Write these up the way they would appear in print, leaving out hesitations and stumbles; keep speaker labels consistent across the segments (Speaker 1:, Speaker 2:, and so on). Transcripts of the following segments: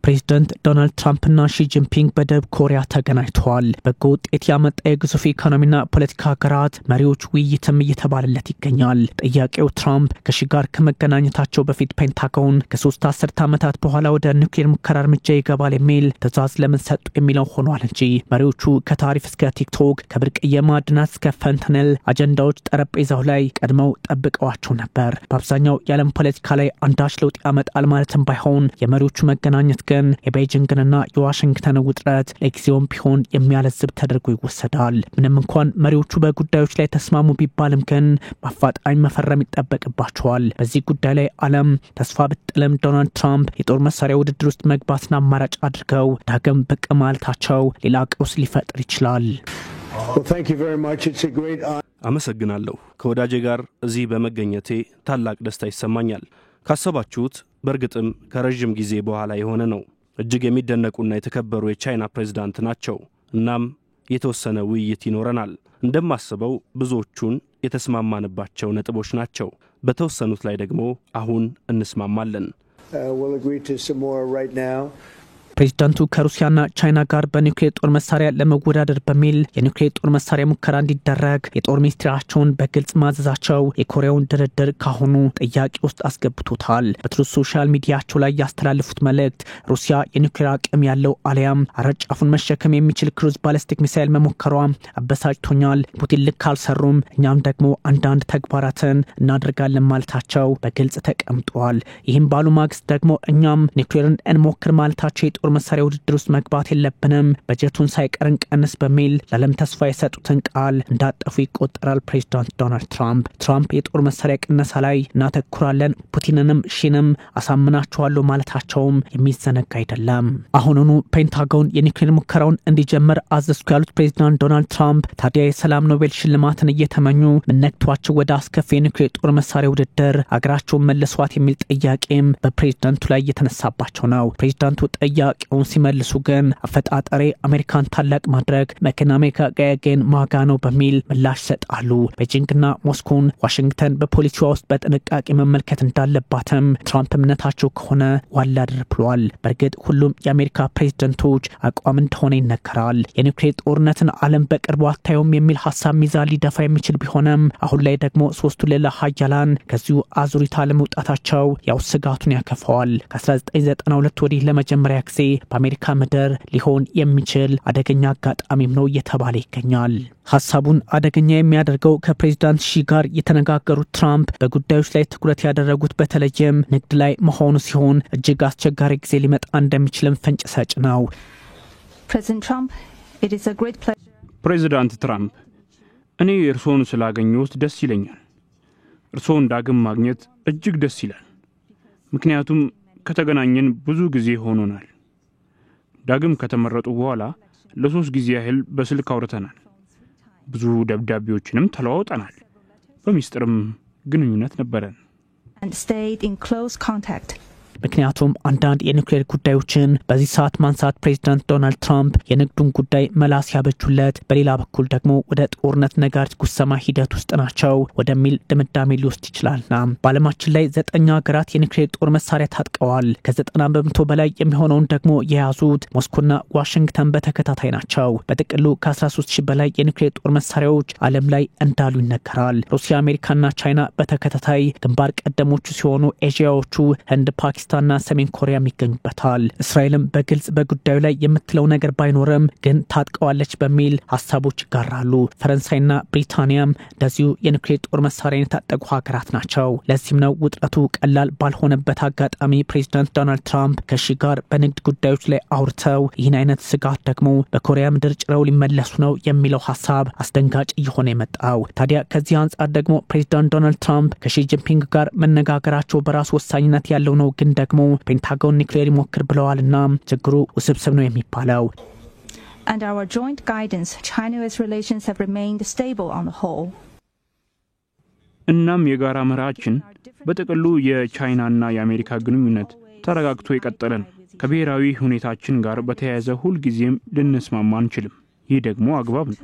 Speaker 1: ፕሬዝዳንት ዶናልድ ትራምፕና ሺ ጂንፒንግ በደቡብ ኮሪያ ተገናኝተዋል። በጎ ውጤት ያመጣ የግዙፍ ኢኮኖሚና ፖለቲካ ሀገራት መሪዎች ውይይትም እየተባለለት ይገኛል። ጥያቄው ትራምፕ ከሺ ጋር ከመገናኘታቸው በፊት ፔንታጎን ከ3 አስርት ዓመታት በኋላ ወደ ኒውክሌር ሙከራ እርምጃ ይገባል የሚል ትዕዛዝ ለምን ሰጡ የሚለው ሆኗል እንጂ መሪዎቹ ከታሪፍ እስከ ቲክቶክ ከብርቅዬ ማዕድናት እስከ ፈንተነል አጀንዳዎች ጠረጴዛው ላይ ቀድመው ጠብቀዋቸው ነበር። በአብዛኛው የዓለም ፖለቲካ ላይ አንዳች ለውጥ ያመጣል ማለትም ባይሆን የመሪዎቹ መገናኘት ግን የቤጂንግንና የዋሽንግተን ውጥረት ለጊዜውም ቢሆን የሚያለዝብ ተደርጎ ይወሰዳል። ምንም እንኳን መሪዎቹ በጉዳዮች ላይ ተስማሙ ቢባልም ግን በአፋጣኝ መፈረም ይጠበቅባቸዋል። በዚህ ጉዳይ ላይ ዓለም ተስፋ ብጥልም ዶናልድ ትራምፕ የጦር መሳሪያ ውድድር ውስጥ መግባትን አማራጭ አድርገው ዳግም ብቅ ማለታቸው ሌላ ቀውስ ሊፈጥር ይችላል።
Speaker 2: አመሰግናለሁ። ከወዳጄ ጋር እዚህ በመገኘቴ ታላቅ ደስታ ይሰማኛል። ካሰባችሁት በእርግጥም ከረጅም ጊዜ በኋላ የሆነ ነው። እጅግ የሚደነቁና የተከበሩ የቻይና ፕሬዝዳንት ናቸው። እናም የተወሰነ ውይይት ይኖረናል። እንደማስበው ብዙዎቹን የተስማማንባቸው ነጥቦች ናቸው። በተወሰኑት ላይ ደግሞ አሁን እንስማማለን።
Speaker 1: ፕሬዝዳንቱ ከሩሲያና ቻይና ጋር በኒውክሌር ጦር መሳሪያ ለመወዳደር በሚል የኒውክሌር ጦር መሳሪያ ሙከራ እንዲደረግ የጦር ሚኒስትራቸውን በግልጽ ማዘዛቸው የኮሪያውን ድርድር ካሁኑ ጥያቄ ውስጥ አስገብቶታል። በትሩዝ ሶሻል ሚዲያቸው ላይ ያስተላለፉት መልእክት ሩሲያ የኒውክሌር አቅም ያለው አሊያም አረጫፉን መሸከም የሚችል ክሩዝ ባሊስቲክ ሚሳይል መሞከሯ አበሳጭቶኛል፣ ፑቲን ልክ አልሰሩም፣ እኛም ደግሞ አንዳንድ ተግባራትን እናደርጋለን ማለታቸው በግልጽ ተቀምጧል። ይህም ባሉ ማግስት ደግሞ እኛም ኒውክሌርን እንሞክር ማለታቸው የጦር መሳሪያ ውድድር ውስጥ መግባት የለብንም፣ በጀቱን ሳይቀርን ቀንስ በሚል ለዓለም ተስፋ የሰጡትን ቃል እንዳጠፉ ይቆጠራል። ፕሬዝዳንት ዶናልድ ትራምፕ የጦር መሳሪያ ቅነሳ ላይ እናተኩራለን፣ ፑቲንንም ሺንም አሳምናቸዋለሁ ማለታቸውም የሚዘነጋ አይደለም። አሁኑኑ ፔንታጎን የኒውክሌር ሙከራውን እንዲጀምር አዘዝኩ ያሉት ፕሬዝዳንት ዶናልድ ትራምፕ ታዲያ የሰላም ኖቤል ሽልማትን እየተመኙ ምነክቷቸው ወደ አስከፊ የኒውክሌር ጦር መሳሪያ ውድድር አገራቸውን መልሷት የሚል ጥያቄም በፕሬዝዳንቱ ላይ እየተነሳባቸው ነው። ፕሬዝዳንቱ ጥያቄውን ሲመልሱ ግን አፈጣጠሬ አሜሪካን ታላቅ ማድረግ መከናሜካ ጋያገን ማጋ ነው በሚል ምላሽ ሰጣሉ። ቤጂንግና ሞስኮን ዋሽንግተን በፖሊሲዋ ውስጥ በጥንቃቄ መመልከት እንዳለባትም ትራምፕ እምነታቸው ከሆነ ዋላ አድርብሏል። በእርግጥ ሁሉም የአሜሪካ ፕሬዝደንቶች አቋም እንደሆነ ይነገራል። የኒውክሌር ጦርነትን ዓለም በቅርቡ አታየውም የሚል ሀሳብ ሚዛን ሊደፋ የሚችል ቢሆንም አሁን ላይ ደግሞ ሶስቱ ሌላ ሀያላን ከዚሁ አዙሪት አለመውጣታቸው ያው ስጋቱን ያከፈዋል። ከ1992 ወዲህ ለመጀመሪያ ጊዜ በአሜሪካ ምድር ሊሆን የሚችል አደገኛ አጋጣሚም ነው እየተባለ ይገኛል። ሐሳቡን አደገኛ የሚያደርገው ከፕሬዝዳንት ሺ ጋር የተነጋገሩት ትራምፕ በጉዳዮች ላይ ትኩረት ያደረጉት በተለይም ንግድ ላይ መሆኑ ሲሆን እጅግ አስቸጋሪ ጊዜ ሊመጣ እንደሚችልም ፍንጭ ሰጭ ነው።
Speaker 3: ፕሬዝዳንት ትራምፕ እኔ እርሶን ስላገኘሁት ደስ ይለኛል። እርሶን ዳግም ማግኘት እጅግ ደስ ይላል። ምክንያቱም ከተገናኘን ብዙ ጊዜ ሆኖናል። ዳግም ከተመረጡ በኋላ ለ3 ጊዜ ያህል በስልክ አውርተናል። ብዙ ደብዳቤዎችንም ተለዋውጠናል። በሚስጥርም ግንኙነት ነበረን።
Speaker 1: ምክንያቱም አንዳንድ የኒውክሌር ጉዳዮችን በዚህ ሰዓት ማንሳት ፕሬዝዳንት ዶናልድ ትራምፕ የንግዱን ጉዳይ መላስ ያበጁለት፣ በሌላ በኩል ደግሞ ወደ ጦርነት ነጋሪት ጉሰማ ሂደት ውስጥ ናቸው ወደሚል ድምዳሜ ሊወስድ ይችላልና በዓለማችን ላይ 9 ሀገራት የኒውክሌር ጦር መሳሪያ ታጥቀዋል። ከ90% በላይ የሚሆነውን ደግሞ የያዙት ሞስኮና ዋሽንግተን በተከታታይ ናቸው። በጥቅሉ ከ13,000 በላይ የኒውክሌር ጦር መሳሪያዎች ዓለም ላይ እንዳሉ ይነገራል። ሩሲያ፣ አሜሪካና ቻይና በተከታታይ ግንባር ቀደሞቹ ሲሆኑ ኤዥያዎቹ ህንድ፣ ፓኪስታንና ሰሜን ኮሪያ ይገኙበታል። እስራኤልም በግልጽ በጉዳዩ ላይ የምትለው ነገር ባይኖርም ግን ታጥቀዋለች በሚል ሐሳቦች ይጋራሉ። ፈረንሳይና ብሪታንያም እንደዚሁ የኒውክሌር ጦር መሳሪያ የታጠቁ ሀገራት ናቸው። ለዚህም ነው ውጥረቱ ቀላል ባልሆነበት አጋጣሚ ፕሬዝዳንት ዶናልድ ትራምፕ ከሺ ጋር በንግድ ጉዳዮች ላይ አውርተው ይህን አይነት ስጋት ደግሞ በኮሪያ ምድር ጭረው ሊመለሱ ነው የሚለው ሐሳብ አስደንጋጭ እየሆነ የመጣው። ታዲያ ከዚህ አንጻር ደግሞ ፕሬዝዳንት ዶናልድ ትራምፕ ከሺ ጂንፒንግ ጋር መነጋገራቸው በራሱ ወሳኝነት ያለው ነው። ግን ደግሞ ፔንታጎን ኒውክሌር ይሞክር ብለዋልና ችግሩ ውስብስብ ነው የሚባለው።
Speaker 4: Under our joint guidance, China-US relations have remained stable on the whole.
Speaker 3: እናም የጋራ መርሃችን በጥቅሉ የቻይናና የአሜሪካ ግንኙነት ተረጋግቶ የቀጠለ ነው። ከብሔራዊ ሁኔታችን ጋር በተያያዘ ሁሉ ጊዜም ልንስማማ አንችልም። ይህ ደግሞ አግባብ ነው።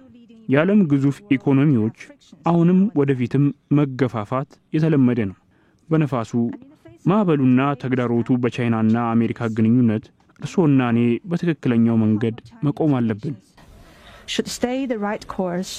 Speaker 3: የዓለም ግዙፍ ኢኮኖሚዎች አሁንም ወደፊትም መገፋፋት የተለመደ ነው። በነፋሱ ማዕበሉና ተግዳሮቱ በቻይናና አሜሪካ ግንኙነት እርሶና እኔ በትክክለኛው መንገድ መቆም አለብን።
Speaker 4: should stay the right course.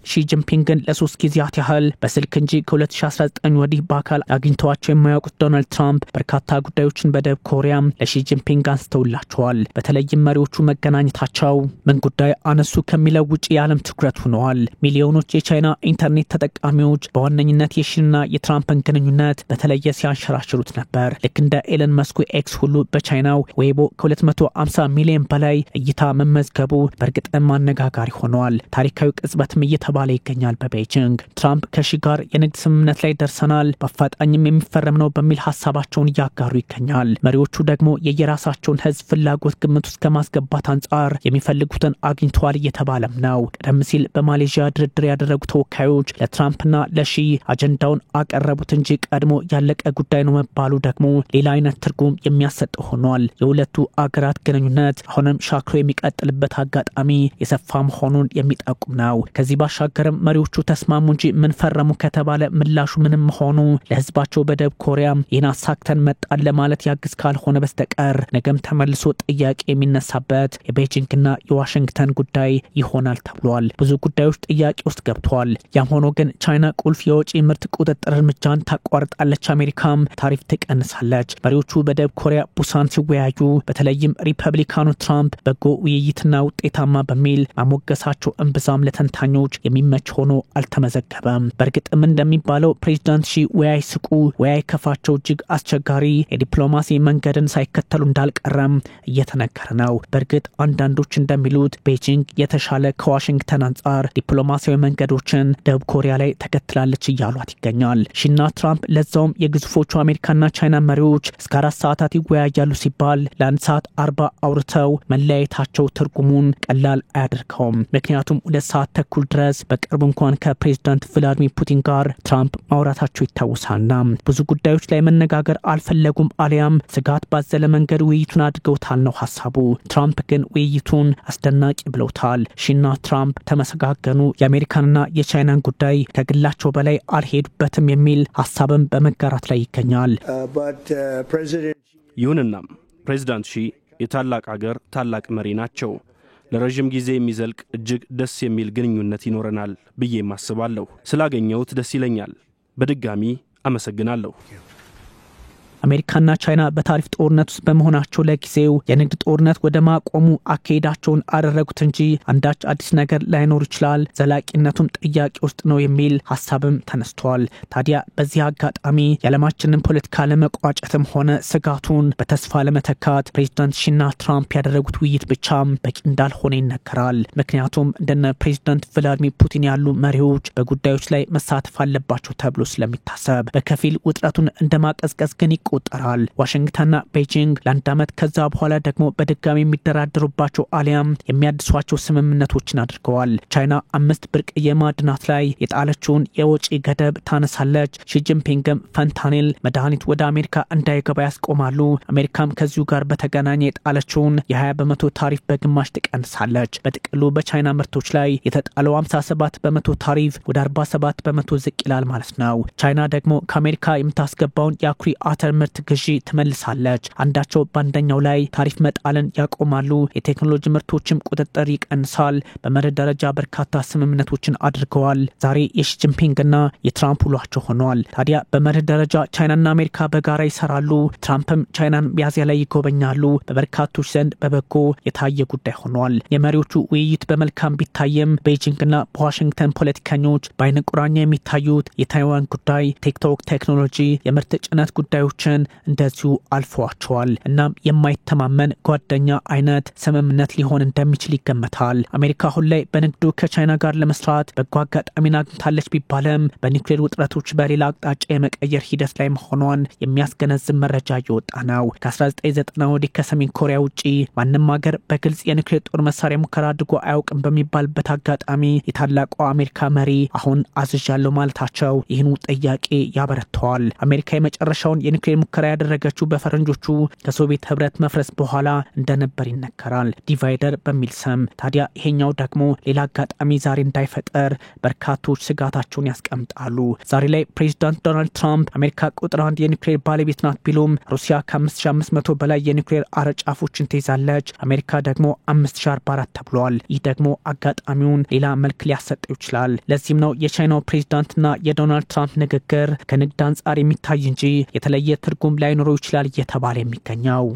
Speaker 1: ሺ ጂንፒንግን ለ3 ጊዜያት ያህል በስልክ እንጂ ከ2019 ወዲህ በአካል አግኝተዋቸው የማያውቁት ዶናልድ ትራምፕ በርካታ ጉዳዮችን በደቡብ ኮሪያ ለሺ ጂንፒንግ አንስተውላቸዋል። በተለይም መሪዎቹ መገናኘታቸው ምን ጉዳይ አነሱ ከሚለው ውጪ የዓለም ትኩረት ሆነዋል። ሚሊዮኖች የቻይና ኢንተርኔት ተጠቃሚዎች በዋነኝነት የሺና የትራምፕን ግንኙነት በተለየ ሲያንሸራሽሩት ነበር። ልክ እንደ ኤለን መስኩ ኤክስ ሁሉ በቻይናው ዌይቦ ከ250 ሚሊዮን በላይ እይታ መመዝገቡ በእርግጥም አነጋጋሪ ሆነዋል። ታሪካዊ ቅጽበትም ባለ ይገኛል በቤጂንግ። ትራምፕ ከሺ ጋር የንግድ ስምምነት ላይ ደርሰናል፣ በአፋጣኝም የሚፈረም ነው በሚል ሐሳባቸውን ያጋሩ ይገኛል። መሪዎቹ ደግሞ የየራሳቸውን ህዝብ ፍላጎት ግምት ውስጥ ከማስገባት አንጻር የሚፈልጉትን አግኝተዋል እየተባለም ነው። ቀደም ሲል በማሌዥያ ድርድር ያደረጉ ተወካዮች ለትራምፕና ለሺ አጀንዳውን አቀረቡት እንጂ ቀድሞ ያለቀ ጉዳይ ነው መባሉ ደግሞ ሌላ አይነት ትርጉም የሚያሰጥ ሆኗል። የሁለቱ አገራት ግንኙነት አሁንም ሻክሮ የሚቀጥልበት አጋጣሚ የሰፋ መሆኑን የሚጠቁም ነው። ከዚህ ሻገርም መሪዎቹ ተስማሙ እንጂ ምን ፈረሙ ከተባለ ምላሹ ምንም ሆኑ ለህዝባቸው በደቡብ ኮሪያ ይህን አሳክተን መጣን ለማለት ያግዝ ካልሆነ በስተቀር ነገም ተመልሶ ጥያቄ የሚነሳበት የቤጂንግና የዋሽንግተን ጉዳይ ይሆናል ተብሏል። ብዙ ጉዳዮች ጥያቄ ውስጥ ገብተዋል። ያም ሆኖ ግን ቻይና ቁልፍ የወጪ ምርት ቁጥጥር እርምጃን ታቋርጣለች፣ አሜሪካም ታሪፍ ትቀንሳለች። መሪዎቹ በደቡብ ኮሪያ ቡሳን ሲወያዩ በተለይም ሪፐብሊካኑ ትራምፕ በጎ ውይይትና ውጤታማ በሚል ማሞገሳቸው እምብዛም ለተንታኞች የሚመች ሆኖ አልተመዘገበም። በእርግጥም እንደሚባለው ፕሬዝዳንት ሺ ወያይ ስቁ ወያይ ከፋቸው እጅግ አስቸጋሪ የዲፕሎማሲ መንገድን ሳይከተሉ እንዳልቀረም እየተነገረ ነው። በእርግጥ አንዳንዶች እንደሚሉት ቤጂንግ የተሻለ ከዋሽንግተን አንጻር ዲፕሎማሲያዊ መንገዶችን ደቡብ ኮሪያ ላይ ተከትላለች እያሏት ይገኛል። ሺና ትራምፕ ለዛውም የግዙፎቹ አሜሪካና ቻይና መሪዎች እስከ 4 ሰዓታት ይወያያሉ ሲባል ለ1 ሰዓት 40 አውርተው መለያየታቸው ትርጉሙን ቀላል አያደርገውም። ምክንያቱም 2 ሰዓት ተኩል ድረስ በቅርብ እንኳን ከፕሬዝዳንት ቭላድሚር ፑቲን ጋር ትራምፕ ማውራታቸው ይታወሳልና ብዙ ጉዳዮች ላይ መነጋገር አልፈለጉም አሊያም ስጋት ባዘለ መንገድ ውይይቱን አድርገውታል ነው ሐሳቡ። ትራምፕ ግን ውይይቱን አስደናቂ ብለውታል። ሺና ትራምፕ ተመሰጋገኑ፣ የአሜሪካንና የቻይናን ጉዳይ ከግላቸው በላይ አልሄዱበትም የሚል ሐሳብም በመጋራት ላይ ይገኛል።
Speaker 2: ይሁንና ፕሬዝዳንት ሺ የታላቅ ሀገር ታላቅ መሪ ናቸው። ለረጅም ጊዜ የሚዘልቅ እጅግ ደስ የሚል ግንኙነት ይኖረናል ብዬ ማስባለሁ። ስላገኘሁት ደስ ይለኛል። በድጋሚ አመሰግናለሁ።
Speaker 1: አሜሪካና ቻይና በታሪፍ ጦርነት ውስጥ በመሆናቸው ለጊዜው የንግድ ጦርነት ወደ ማቆሙ አካሄዳቸውን አደረጉት እንጂ አንዳች አዲስ ነገር ላይኖር ይችላል፣ ዘላቂነቱም ጥያቄ ውስጥ ነው የሚል ሐሳብም ተነስቷል። ታዲያ በዚህ አጋጣሚ የዓለማችንን ፖለቲካ ለመቋጨትም ሆነ ስጋቱን በተስፋ ለመተካት ፕሬዝዳንት ሺና ትራምፕ ያደረጉት ውይይት ብቻም በቂ እንዳልሆነ ይነገራል። ምክንያቱም እንደነ ፕሬዝዳንት ቭላድሚር ፑቲን ያሉ መሪዎች በጉዳዮች ላይ መሳተፍ አለባቸው ተብሎ ስለሚታሰብ በከፊል ውጥረቱን እንደማቀዝቀዝ ግን ይቆጠራል። ዋሽንግተንና ቤጂንግ ለአንድ ዓመት ከዛ በኋላ ደግሞ በድጋሚ የሚደራደሩባቸው አሊያም የሚያድሷቸው ስምምነቶችን አድርገዋል። ቻይና 5 ብርቅዬ ማዕድናት ላይ የጣለችውን የወጪ ገደብ ታነሳለች። ሺ ጂንፒንግም ፈንታኒል መድኃኒት ወደ አሜሪካ እንዳይገባ ያስቆማሉ። አሜሪካም ከዚሁ ጋር በተገናኘ የጣለችውን የ20% ታሪፍ በግማሽ ትቀንሳለች። በጥቅሉ በቻይና ምርቶች ላይ የተጣለው 57% ታሪፍ ወደ 47% ዝቅ ይላል ማለት ነው። ቻይና ደግሞ ከአሜሪካ የምታስገባውን የአኩሪ አተር ምርት ግዢ ትመልሳለች። አንዳቸው በአንደኛው ላይ ታሪፍ መጣልን ያቆማሉ። የቴክኖሎጂ ምርቶችም ቁጥጥር ይቀንሳል። በመርህ ደረጃ በርካታ ስምምነቶችን አድርገዋል። ዛሬ የሺ ጂንፒንግና የትራምፕ ውሏቸው ሆኗል። ታዲያ በመርህ ደረጃ ቻይናና አሜሪካ በጋራ ይሰራሉ። ትራምፕም ቻይናን ሚያዝያ ላይ ይጎበኛሉ። በበርካቶች ዘንድ በበጎ የታየ ጉዳይ ሆኗል። የመሪዎቹ ውይይት በመልካም ቢታየም ቤጂንግና በዋሽንግተን ፖለቲከኞች በአይነ ቁራኛ የሚታዩት የታይዋን ጉዳይ፣ ቲክቶክ ቴክኖሎጂ፣ የምርት ጭነት ጉዳዮች እንደዚሁ አልፈዋቸዋል። እናም የማይተማመን ጓደኛ አይነት ስምምነት ሊሆን እንደሚችል ይገመታል። አሜሪካ አሁን ላይ በንግዱ ከቻይና ጋር ለመስራት በጎ አጋጣሚን አግኝታለች ቢባልም በኒውክሌር ውጥረቶች በሌላ አቅጣጫ የመቀየር ሂደት ላይ መሆኗን የሚያስገነዝብ መረጃ እየወጣ ነው። ከ1990 ወዲህ ከሰሜን ኮሪያ ውጪ ማንም ሀገር በግልጽ የኒውክሌር ጦር መሳሪያ ሙከራ አድርጎ አያውቅም በሚባልበት አጋጣሚ የታላቋ አሜሪካ መሪ አሁን አዝዣለሁ ማለታቸው ይህን ጥያቄ ያበረተዋል። አሜሪካ የመጨረሻውን የኒውክሌር ሙከራ ያደረገችው በፈረንጆቹ ከሶቪየት ህብረት መፍረስ በኋላ እንደነበር ይነገራል፣ ዲቫይደር በሚል ስም። ታዲያ ይሄኛው ደግሞ ሌላ አጋጣሚ ዛሬ እንዳይፈጠር በርካቶች ስጋታቸውን ያስቀምጣሉ። ዛሬ ላይ ፕሬዚዳንት ዶናልድ ትራምፕ አሜሪካ ቁጥር 1 የኒውክሌር ባለቤት ናት ቢሉም ሩሲያ ከ5500 በላይ የኒውክሌር አረጫፎችን ትይዛለች፣ አሜሪካ ደግሞ 5044 ተብሏል። ይህ ደግሞ አጋጣሚውን ሌላ መልክ ሊያሰጠው ይችላል። ለዚህም ነው የቻይናው ፕሬዚዳንትና የዶናልድ ትራምፕ ንግግር ከንግድ አንጻር የሚታይ እንጂ የተለየ ትርጉም ላይኖረው ይችላል እየተባለ የሚገኘው።